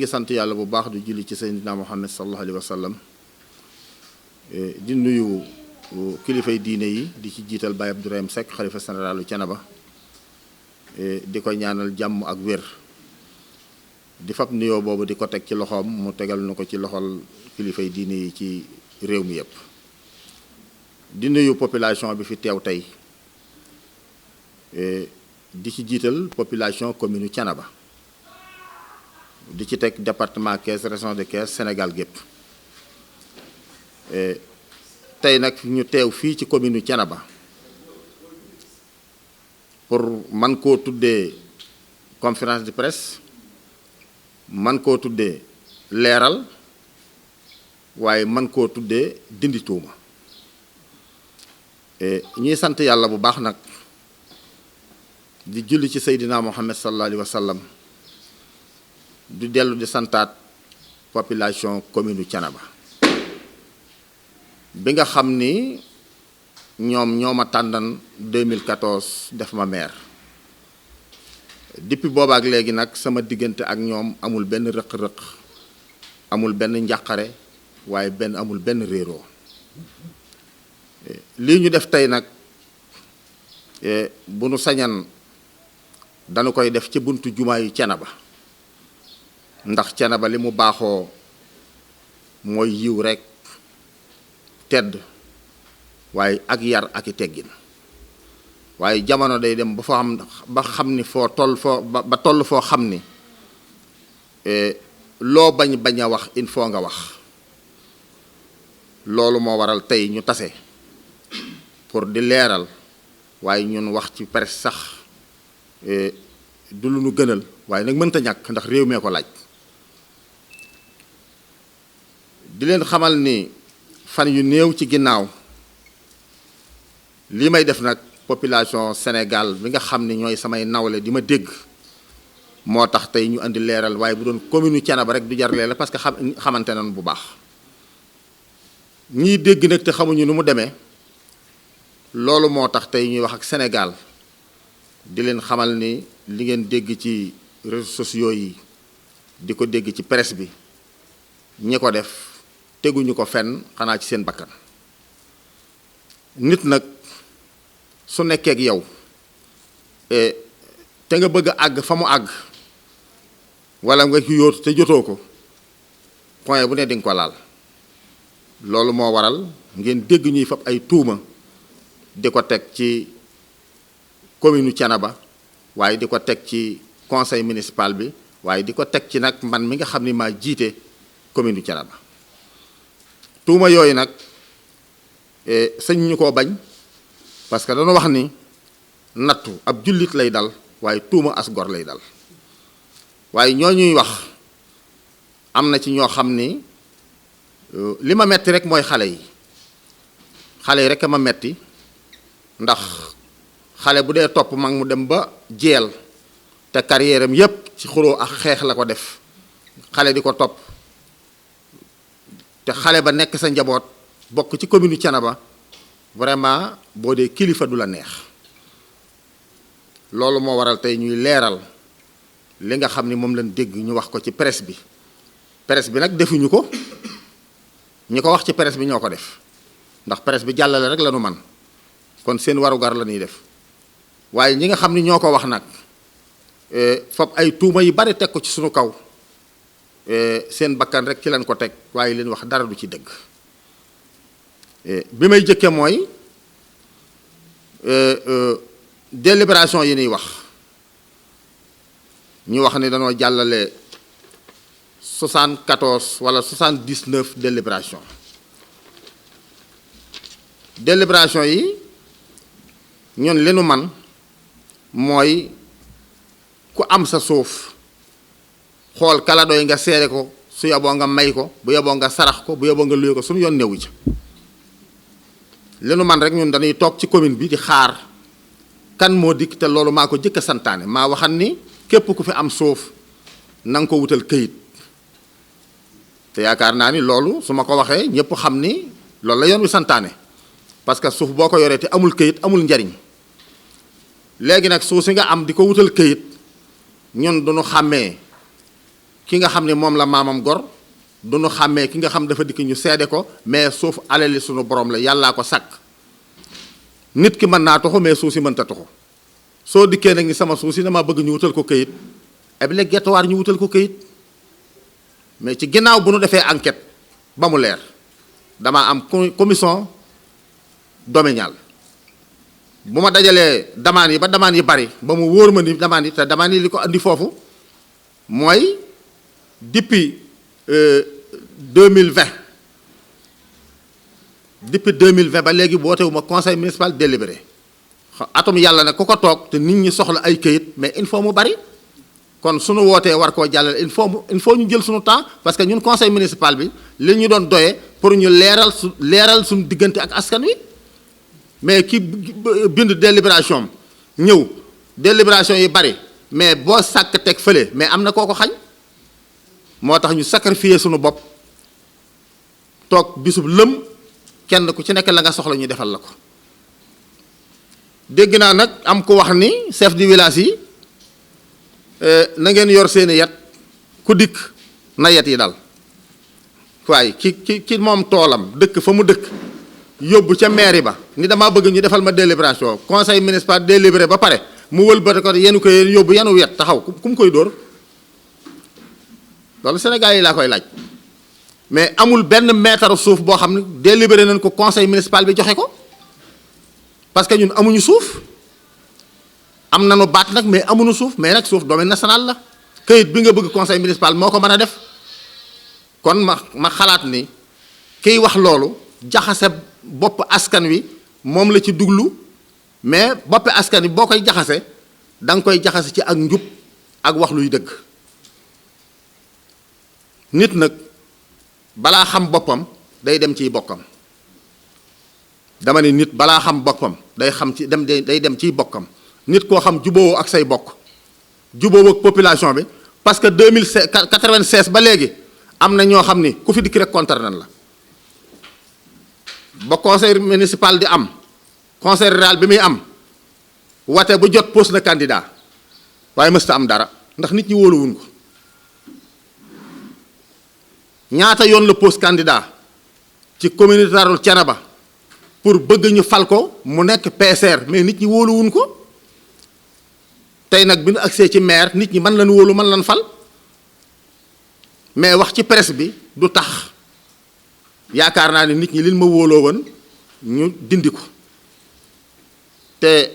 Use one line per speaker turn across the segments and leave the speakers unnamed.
ngi sant yàlla bu baax du julli ci Seydina Muhammad sallallahu alayhi wa sallam di nuyu kilifay diine yi di ci jiital Baye Abdourahim Seck xalifa généralu Thiénaba di ko ñaanal jàmm ak wér di fab nuyoo boobu di ko teg ci loxoom mu tegal na ko ci loxol kilifay diine yi ci réew mi yépp di nuyu population bi fi teew tey di ci jiital population commune Thiénaba di ci teg département Thiès région de Thiès Sénégal gépp tey nag ñu teew fii ci commune Thiénaba pour man koo tuddee conférence de presse man koo tuddee leeral waaye man koo tuddee dindi tuuma ñuy sant yàlla bu baax nag di julli ci Seydina Muhammad sallallahu alayhi wa sallam du dellu di santaat population commune Thiénaba bi nga xam ni ñoo ma tàndan 2014 def ma maire depuis boobaak léegi nag sama diggante ak ñoom amul benn rëq-rëq amul benn njàqare waaye amul benn réeroo lii ñu def tey nag bu nu sañan dañu koy def ci buntu jumaa yu Thiénaba ndax Thiénaba li mu baaxoo mooy yiw rekk tedd waaye ak yar ak i teggin waaye jamono day dem ba xam ni foo toll foo xam ni loo bañ a wax il faut nga wax loolu moo waral tey ñu tase pour di leeral waaye ñun wax ci presse sax du lu nu gënal waaye nag mënta ñàkk ndax réew mee ko laaj di leen xamal ni fan yu néew ci ginnaaw lii may def nag population Sénégal bi nga xam ni ñooy samay nawle di ma dégg moo tax tey ñu andi leeral waaye bu doon commune Thiénaba rek du jar leeral parce que xamante nañu bu baax ñiy dégg nag te xamuñu nu mu demee loolu moo tax tey ñuy wax ak Sénégal di leen xamal ni li ngeen dégg ci réseaux sociaux yi di ko dégg ci presse bi ñi ko def teguñu ko fenn xanaa ci seen bakkan nit nag su nekkee ak yow te nga bëgg a àgg fa mu àgg wala nga ci yóotu te jotoo ko point bu ne di nga ko laal loolu moo waral ngeen dégg ñuy fab ay tuuma di ko teg ci commune Thiénaba waaye di ko teg ci conseil municipal bi waaye di ko teg ci nag man mi nga xam ni maa jiite commune Thiénaba tuuma yooyu nag sëñ ñu koo bañ parce que dañu wax ni nattu ab jullit lay dal waaye tuuma as gor lay dal waaye ñoo ñuy wax am na ci ñoo xam ni li ma metti rek mooy xale yi rek a ma metti ndax xale bu dee topp mag mu dem ba jeel te carrière am yépp ci xuloo ak xeex la ko def xale di ko topp te xale ba nekk sa njaboot bokk ci commune Thiénaba vraiment boo dee kilifa du la neex loolu moo waral tey ñuy leeral li nga xam ni moom lañ dégg ñu wax ko ci presse bi nag defuñu ko ñi ko wax ci presse bi ñoo ko def ndax presse bi jàllale rek la nu man kon seen warugar la ñuy def waaye ñi nga xam ni ñoo ko wax nag fab ay tuuma yu bari teg ko ci sunu kaw seen bakkan rek ci lañ ko teg waaye leen wax dara du ci dëgg bi may jëkke mooy délibération yi ñuy wax ñu wax ni dañoo jàllale 74 wala 79 délibération yi ñun li nu man mooy ku am sa suuf xool kala doy nga seere ko su yoboo nga may ko bu yoboo nga sarax ko bu yoboo nga luye ko suñu yoon newu ci li nu man rek ñun dañuy toog ci commune bi di xaar kan moo dikk te loolu maa ko jëkk a santaane maa waxan ni képp ku fi am suuf na nga ko wutal këyit te yaakaar naa ni loolu su ma ko waxee ñëpp xam ni loolu la yoon wi santaane parce que suuf boo ko yoree te amul këyit amul njariñ léegi nag suuf si nga am di ko wutal këyit ñun duñu xàmmee ki nga xam ne moom la maamam gor du nu xàmmee ki nga xam dafa dikk ñu seede ko, mais suuf alali sunu borom la, yàllaa ko sàkk. nit ki mën naa toxu mais suuf si mënta toxu. soo dikkee nag ni sama suuf si dama bëgg ñu wutal ko këyit, obligatoire ñu wutal ko këyit, mais ci ginnaaw bu nu defee enquête ba mu leer, dama am commission domaniale. bu ma dajalee demande yi ba demande yi bari ba mu wóor ma ni demande yi, te demande yi li ko andi foofu mooy depuis 2020 ba léegi bootewu ma conseil municipal délibéré. atum yàlla nag ku ko toog te nit ñi soxla ay këyit, mais il faut mu bari. kon suñu wootee war koo jàllale il faut ñu jël suñu temps, parce que ñun conseil municipal bi li ñu doon doyee pour ñu leeral suñu diggante ak askan wi. mais ki bind délibération ñëw délibération yi bari, mais boo sàkk teg fële, mais am na koo ko xañ. moo tax ñu sacrifier suñu bopp toog bisub lëm, kenn ku ci nekk la nga soxla ñu defal la ko. dégg naa nag am ko wax ni chef du village yi na ngeen yor seeni yat, ku dikk na yat yi dal. waaye ki moom toolam dëkk fa mu dëkk yóbbu ca mairie ba ni damaa bëgg ñu defal ma délibération, conseil municipal délibéré ba pare mu wëlbati ko yenu ko yóbbu yenu yet taxaw ku mu koy dóor. loolu Sénégal yi laa koy laaj. mais amul benn mètre suuf boo xam ne délibéré nañ ko conseil municipal bi joxe ko, parce que ñun amuñu suuf. am nañu baat nag mais amuñu suuf, mais nag suuf domaine national la, këyit bi nga bëgg conseil municipal moo ko mën a def. kon ma xalaat ni kiy wax loolu jaxase bopp askan wi moom la ci duglu, mais boppi askan wi boo koy jaxase da nga koy jaxase ci ak njub ak wax luy dëgg. nit nag balaa xam boppam day dem ciy bokkam. dama ne nit balaa xam boppam day dem ciy bokkam. nit koo xam jubóowoo ak say bokk, jubóowoo ak population bi, parce que 96 ba léegi am na ñoo xam ni ku fi dikk rek contre nan la. ba conseil municipal di am, conseil rural bi muy am, wate bu jot pose na candidat, waaye mësta am dara ndax nit ñi wóoluwuñ ko. ñaata yoon la pose candidat ci communauté rurale Thiénaba pour bëgg ñu fal ko mu nekk PCR, mais nit ñi wóoluwuñ ko. tey nag bi ñu agsee ci maire, nit ñi mën lañu wóolu, mën lañu fal, mais wax ci presse bi du tax yaakaar naa ne nit ñi liñ ma wóoloo woon ñu dindi ko. te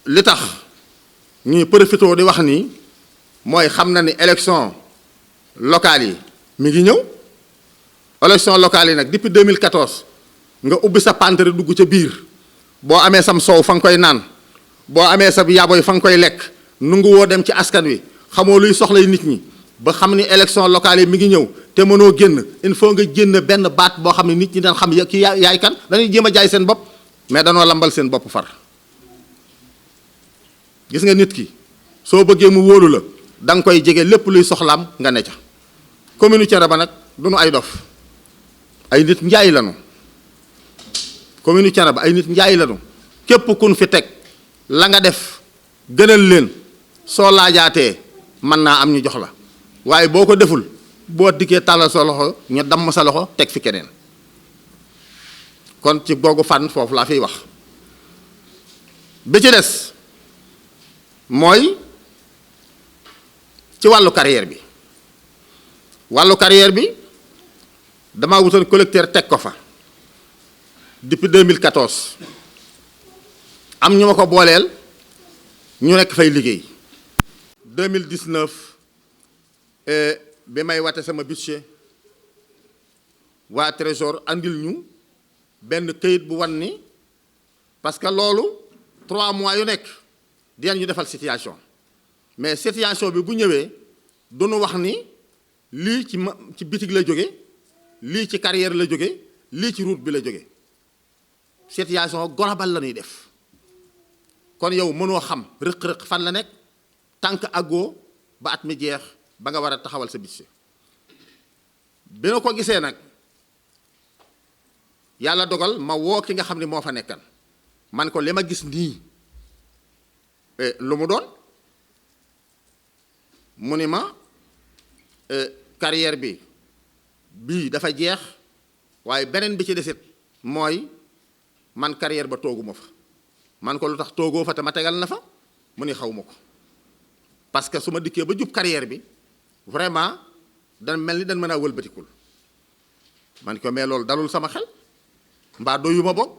li tax ñuy profité di wax nii mooy xam na ni élection locale yi mi ngi ñëw. élection locale yi nag depuis 2014 nga ubbi sa pantere dugg ca biir, boo amee sam soow fa nga koy naan, boo amee sa yaboy fa nga koy lekk, nungu woo dem ci askan wi, xamoo luy soxlay nit ñi, ba xam ni élection locale yi mi ngi ñëw te mënoo génn. il faut nga génn benn baat boo xam ne nit ñi dañ xam ki yaay kan. dañuy jéem a jaay seen bopp, mais danoo lambal seen bopp far. gis nga nit ki soo bëggee mu wóolu la da nga koy jege, lépp luy soxlaam nga ne ca. commune Thiénaba nag du nu ay dof, ay nit njaay lanu. commune Thiénaba ay nit njaay lanu. képp kun fi teg la nga def gënal leen, soo laajaatee mën naa am ñu jox la, waaye boo ko deful boo dikkee tàllal sa loxo ñu damm sa loxo teg fi keneen. kon ci googu fànn foofu laa fiy wax. bi ci des mooy ci wàllu carrière bi. wàllu carrière bi dama wutoon collecteur teg ko fa depuis 2014. am ñu ma ko booleel ñu nekk fay liggéey. 2019 bi may wate sama budget waa trésor andil ñu benn këyit bu wan ni, parce que loolu 3 mois yu nekk dinañ ñu defal situation, mais situation bi bu ñëwee duñu wax ni lii ci bitig la jóge, lii ci carrière la jóge, lii ci route bi la jóge. situation globale la ñuy def. kon yow mënoo xam rëq-rëq fan la nekk tànk àggoo ba at mi jeex ba nga war a taxawal sa budget. bi na ko gisee nag yàlla dogal ma woo ki nga xam ne moo fa nekkan, man ko li ma gis nii lu mu doon. mu ni ma carrière bi dafa jeex waaye beneen bi ci desit mooy man carrière ba tooguma fa man ko lu tax toogoo fa te ma tegal na fa mu ni xaw ma ko parce que su ma dikkee ba jub carrière bi vraiment dan mel ni dan mën a wëlbatikul man ko mais loolu dalul sama xel mbaa doyuma bokk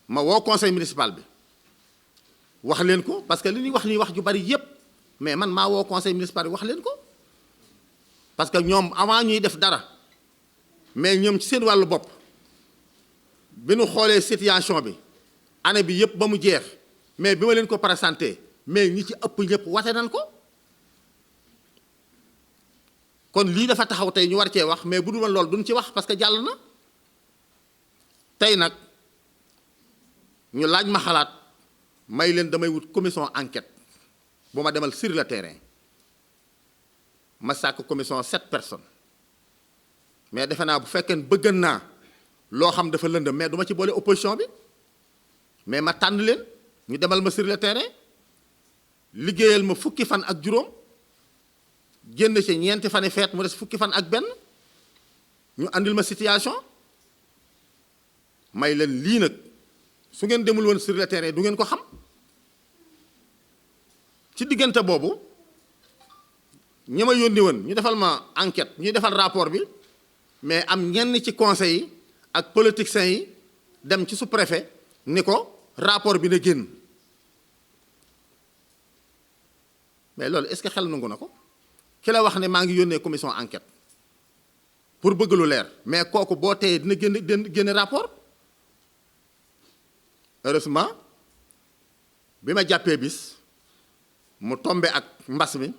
ma woo conseil municipal bi wax leen ko parce que li ñuy wax ni wax ju bari yépp mais man maa woo conseil municipal bi wax leen ko parce que ñoom avant ñuy def dara mais ñoom ci seen wàllu bopp bi nu xoolee situation bi année bi yépp ba mu jeex mais bi ma leen ko présenté mais ñi ci ëpp ñëpp wate nañ ko kon lii dafa taxaw tey ñu war cee wax mais bu dul woon loolu duñ ci wax parce que jàll na tey nag ñu laaj ma xalaat may leen damay wut commission enquête bu ma demal sur le terrain ma sàkk commission 7 personnes mais defe naa bu fekkee bëgg naa loo xam dafa lëndëm mais du ma ci boole opposition bi mais ma tànn leen ñu demal ma sur le terrain liggéeyal ma fukki fan ak juróom génn ci ñeenti fani feet mu des fukki fan ak benn ñu andil ma situation may leen lii nag su ngeen demul woon sur le terrain du ngeen ko xam ci diggante boobu ñi ma yónni woon ñu defal ma enquête ñuy defal rapport bi mais am ñenn ci conseil yi ak politiciens yi dem ci sous-préfet ni ko rapport bi na génn mais loolu est-ce que xel nangu na ko ki la wax ne maa ngi yónnee commission enquête pour bëgg lu leer mais kooku boo teyee dina génne rapport heureusement bi ma jàppee bis mu tombe ak mbas mi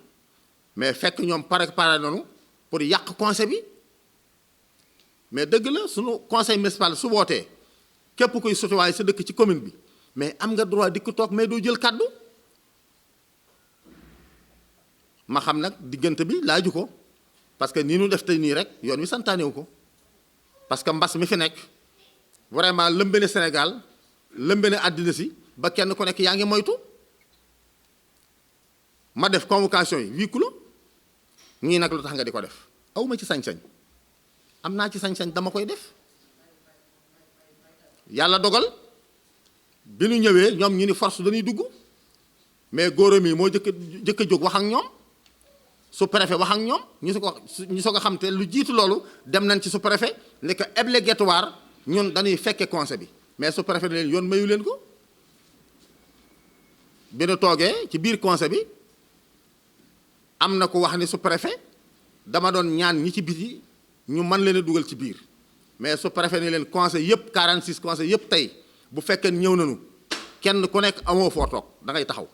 mais fekk ñoom pare nañu pour yàq conseil bi mais dëgg la sunu conseil municipal su wootee képp kuy citoyen sa dëkk ci commune bi mais am nga droit di ko toog mais doo jël kàddu ma xam nag diggante bi laaju ko parce que nii nu def tey nii rek yoon wi santaanewu ko parce que mbas mi fi nekk vraiment lëmbe na Sénégal lëmbe na àddina si ba kenn ku nekk yaa ngi moytu ma def convocation yi huis clos ñii nag lu tax nga di ko def awma ci sañ-sañ am naa ci sañ-sañ dama koy def yàlla dogal bi nu ñëwee ñoom ñu ni force dañuy dugg mais góoram yi moo jëkk a jóg wax ak ñoom sous-préfet wax ak ñoom ñu soog a xam te lu jiitu loolu dem nañ ci sous-préfet ne que obligatoire ñun dañuy fekke conseil bi mais sous-préfet ne leen yoon mayu leen ko bi nu toogee ci biir conseil bi am na ko wax ni sous-préfet dama doon ñaan ñi ci biti ñu mën leen a dugal ci biir mais sous-préfet ne leen conseil yëpp 46 conseil yëpp tey bu fekkee ñëw nañu kenn ku nekk amoo foo toog da ngay taxaw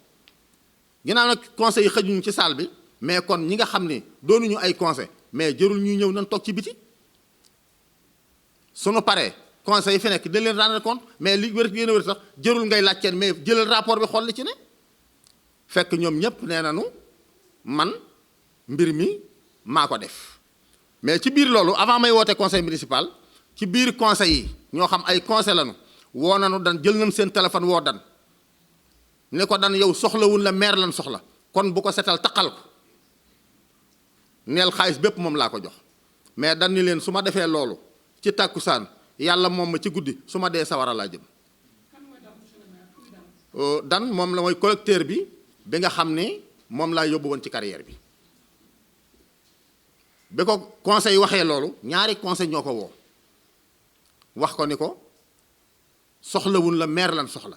ginnaaw nag conseil yi xëjuñu ci salle bi mais kon ñi nga xam ne doonuñu ay conseil mais jërul ñuy ñëw nañ toog ci biti sunu paree conseil yi fi nekk dañ leen rendre compte mais li wér yéen a wér sax jërul ngay laaj kenn mais jëlal rapport bi xool li ci ne fekk ñoom ñëpp nee nañu man mbir mi maa ko def mais ci biir loolu avant may woote conseil municipal ci biir conseil yi ñoo xam ay conseil lañu woo nañu dan jël nañ seen téléphone woo dan ne ko dan yow soxlawul la maire lan soxla kon bu ko setal taqal ko neel xaalis bépp moom laa ko jox mais dan ni leen su ma defee loolu ci tàkkusaan yàlla moom ma ci guddi su ma dee sawara laa jëm dan moom la mooy collecteur bi nga xam ne moom laa yóbbu woon ci carrière bi bi ko conseil waxee loolu ñaari conseil ñoo ko woo wax ko ni ko soxlawul la maire lan soxla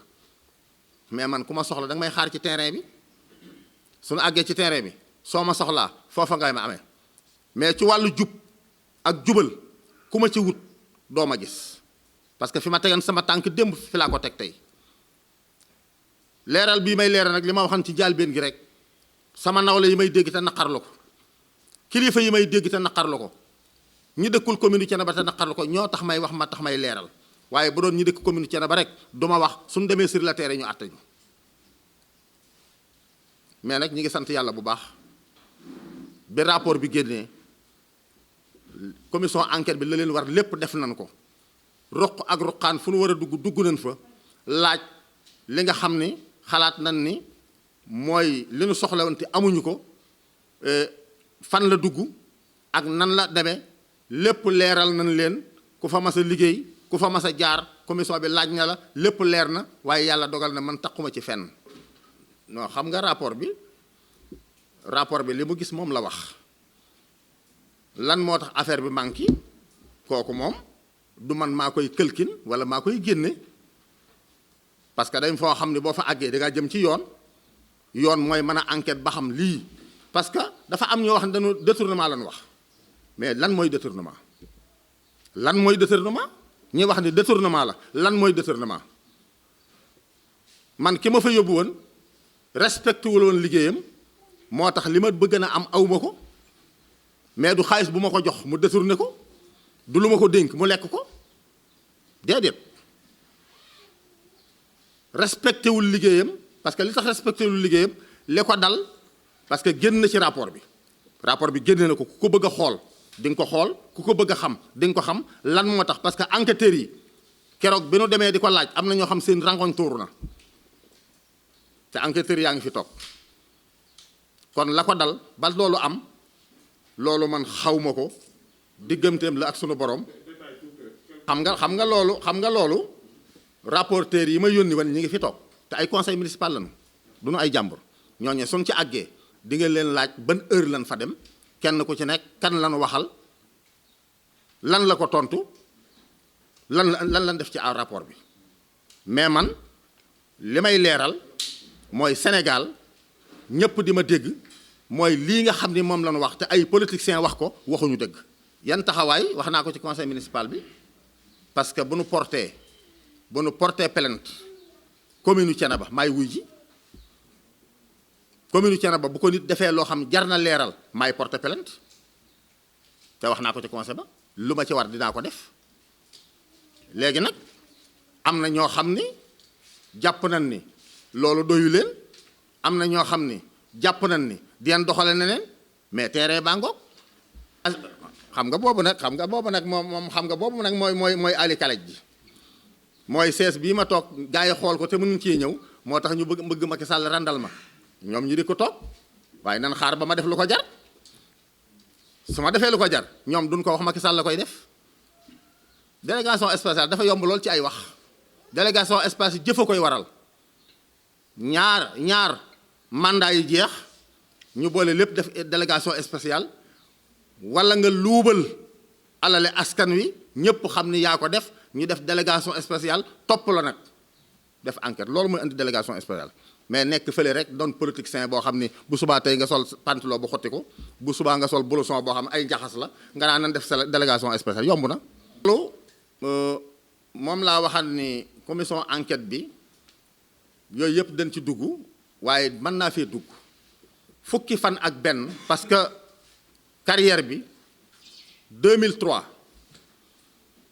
mais man ku ma soxla danga may xaar ci terrain bi suñu àggee ci terrain bi soo ma soxlaa foofa ngay ma amee mais ci wàllu jub ak jubal ku ma ci wut doo ma gis parce que fi ma tegan sama tànk démb fi laa ko teg tey leeral bii may leeral nag li ma waxan ci jaalbeen gi rek sama nawle yi may dégg te naqarlu ko kilifa yi may dégg te naqarlu ko ñi dëkkul commune Thiénaba te naqarlu ko ñoo tax may wax ma tax may leeral waaye bu doon ñi dëkk commune Thiénaba rek du ma wax suñu demee sur le terrain ñu àtte ñu mais nag ñi ngi sant yàlla bu baax bi rapport bi génnee commission enquête bi la leen war lépp def nañ ko roq ak roqaan fu nu war a dugg nañ fa laaj li nga xam ni xalaat nañ ni mooy li nu soxla woon te amuñu ko fan la dugg ak nan la demee lépp leeral nañ leen ku fa mas a liggéey ku fa mas a jaar commission bi laaj na la lépp leer na waaye yàlla dogal na man taquma ci fenn. non xam nga rapport bi li mu gis moom la wax lan moo tax affaire bi manqué kooku moom du man maa koy këlkin wala maa koy génne parce que dañ foo xam ne boo fa àggee da ngaa jëm ci yoon mooy mën a enquête ba xam lii parce que dafa am ñoo wax ne dañu détournement lañu wax mais lan mooy détournement ñi wax ni détournement la lan mooy détournement man ki ma fa yóbbu woon respecté wul woon liggéeyam moo tax li ma bëgg na am awma ko mais du xaalis bu ma ko jox mu détourné ko du lu ma ko dénk mu lekk ko déedéet respecté wul liggéeyam parce que li tax respecté wul liggéeyam li ko dal parce que génn na ci rapport bi génne na ko ku ko bëgg a xool di nga ko xool ku ko bëgg a xam di nga ko xam lan moo tax parce que enquêteurs yi keroog bi nu demee di ko laaj am na ñoo xam seen rangoñ tuuru na te enquêteurs yaa ngi fi toog kon la ko dal ba loolu am loolu man xawma ko digganteem la ak sunu borom xam nga loolu rapporteurs yi ma yónni woon ñi ngi fi toog te ay conseil municipal lañu du ñu ay jàmbur ñooñu suñ ci àggee di nga leen laaj ban heure lan fa dem kenn ku ci nekk kan lanu waxal lan la ko tontu lan def ci rapport bi mais man li may leeral mooy Sénégal ñëpp di ma dégg mooy lii nga xam ni moom lañu wax te ay politiciens wax ko waxuñu dëgg. yan taxawaay wax naa ko ci conseil municipal bi parce que bu nu porté plainte commune Thiénaba maay wuy ji commune Thiénaba bu ko nit defee loo xam jar na leeral maay porté plainte te wax naa ko ci conseil ba lu ma ci war dinaa ko def léegi nag am na ñoo xam ni jàpp nañ ni loolu doyu leen am na ñoo xam ni jàpp nañ ni di leen doxale neneen mais terrain baa ngoog xam nga boobu nag mooy ali kalaj ji mooy sees bii ma toog gars yi xool ko te mënuñ cee ñëw moo tax ñu bëgg Macky Sall randal ma ñoom ñi di ko toog waaye nan xaar ba ma def lu ko jar su ma defee lu ko jar ñoom duñ ko wax Macky Sall la koy def délégation spéciale dafa yomb lool ci ay wax délégation spéciale jëf a koy waral ñaar mandat yi jeex ñu boole lépp def délégation spéciale wala nga luubal alale askan wi ñëpp xam ni yaa ko def ñu def délégation spéciale topp la nag def enquête loolu mooy indi délégation spéciale mais nekk fële rek doon politicien boo xam ni bu subaa tey nga sol pantalon bu xotti ko bu subaa nga sol blouson boo xam ay njaxas la nga naan nan def délégation spéciale yomb na. loolu moom laa waxal ni commission enquête bi yooyu yëpp dañ ci dugg waaye mën naa fee dugg fukki fan ak benn parce que carrière bi 2003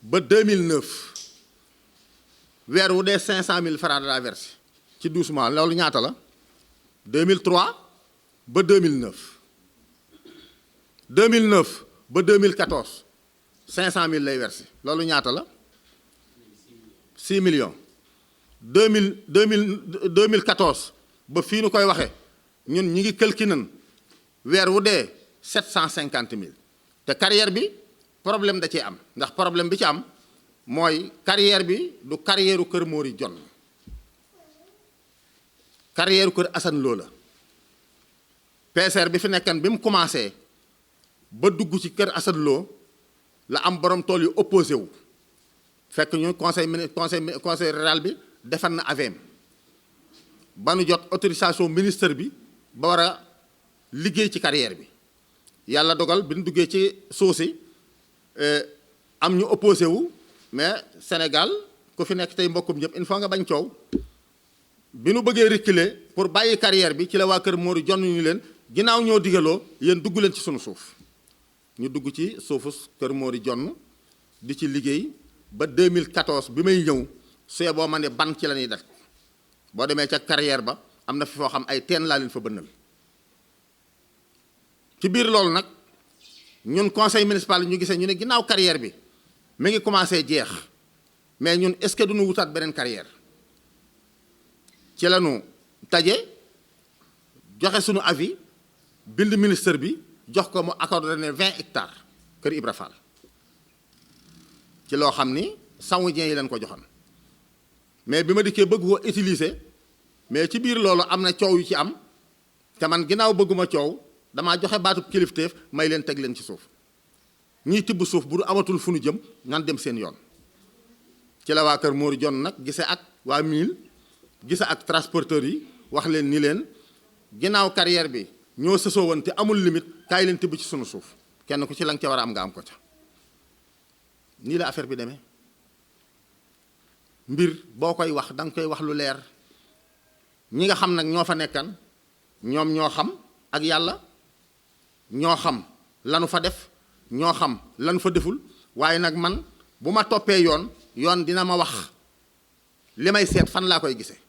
ba 2009 weer wu dee 500 000 francs de la versé ci 12 mois loolu ñaata la 2003 ba 2009 2009 ba 2014 500 000 lay versé loolu ñaata la 6 millions 2014 ba fii nu koy waxee ñun ñi ngi calculer weer wu dee 750 000 te carrière bi problème da cee am ndax problème bi ci am mooy carrière bi du carrière kër Mori Jonn carrière kër Assane Lo la PCR bi fi nekkan bi mu commencé ba dugg ci kër Assane Lo la am borom tool yu opposé wu fekk ñu conseil rural bi defar na AVM ba nu jot autorisation ministre bi ba war a liggéey ci carrière bi yàlla dogal bi nu duggee ci suuf si am ñu opposé wu mais Sénégal ku fi nekk tey mbokkum ñëpp il faut nga bañ coow bi nu bëggee reculer pour bàyyi carrière bi ci la waa kër Mori Jonn ñu leen ginnaaw ñoo digaloo yéen dugg leen ci sunu suuf ñu dugg ci suufu kër Mori Jonn di ci liggéey ba 2014 bi may ñëw suyee boo ma ne ban ci la ñuy def boo demee ca carrière ba am na fi foo xam ay teen laa leen fa bënnal ci biir loolu nag ñun conseil municipal ñu gisee ñu ne ginnaaw carrière bi mi ngi commencé jeex mais ñun est-ce que duñu wutaat beneen carrière ci la ñu taje joxe suñu avis bind ministre bi jox ko mu accordé ne 20 hectares kër Ibra Fall ci loo xam ni saoudien yi leen ko joxoon mais bi ma dikkee bëgg ko utiliser mais ci biir loolu am na coow yu ci am te man ginnaaw bëgguma coow damaa joxe baatub kilifteef may leen teg leen ci suuf ñiy tibb suuf bu du amatul fu nu jëm nan dem seen yoon ci la waa kër Mor Jon nag gise ak waa Mille gise ak transporteurs yi wax leen ni leen ginnaaw carrière bi ñoo sësoo woon te amul limite kaay leen tibb ci sunu suuf kenn ku ci la nga ca war a am nga am ko ca nii la affaire bi demee mbir boo koy wax da nga koy wax lu leer ñi nga xam nag ñoo fa nekkan ñoom ñoo xam ak yàlla ñoo xam lanu fa def ñoo xam lanu fa deful waaye nag man bu ma toppee yoon dina ma wax li may seet fan laa koy gisee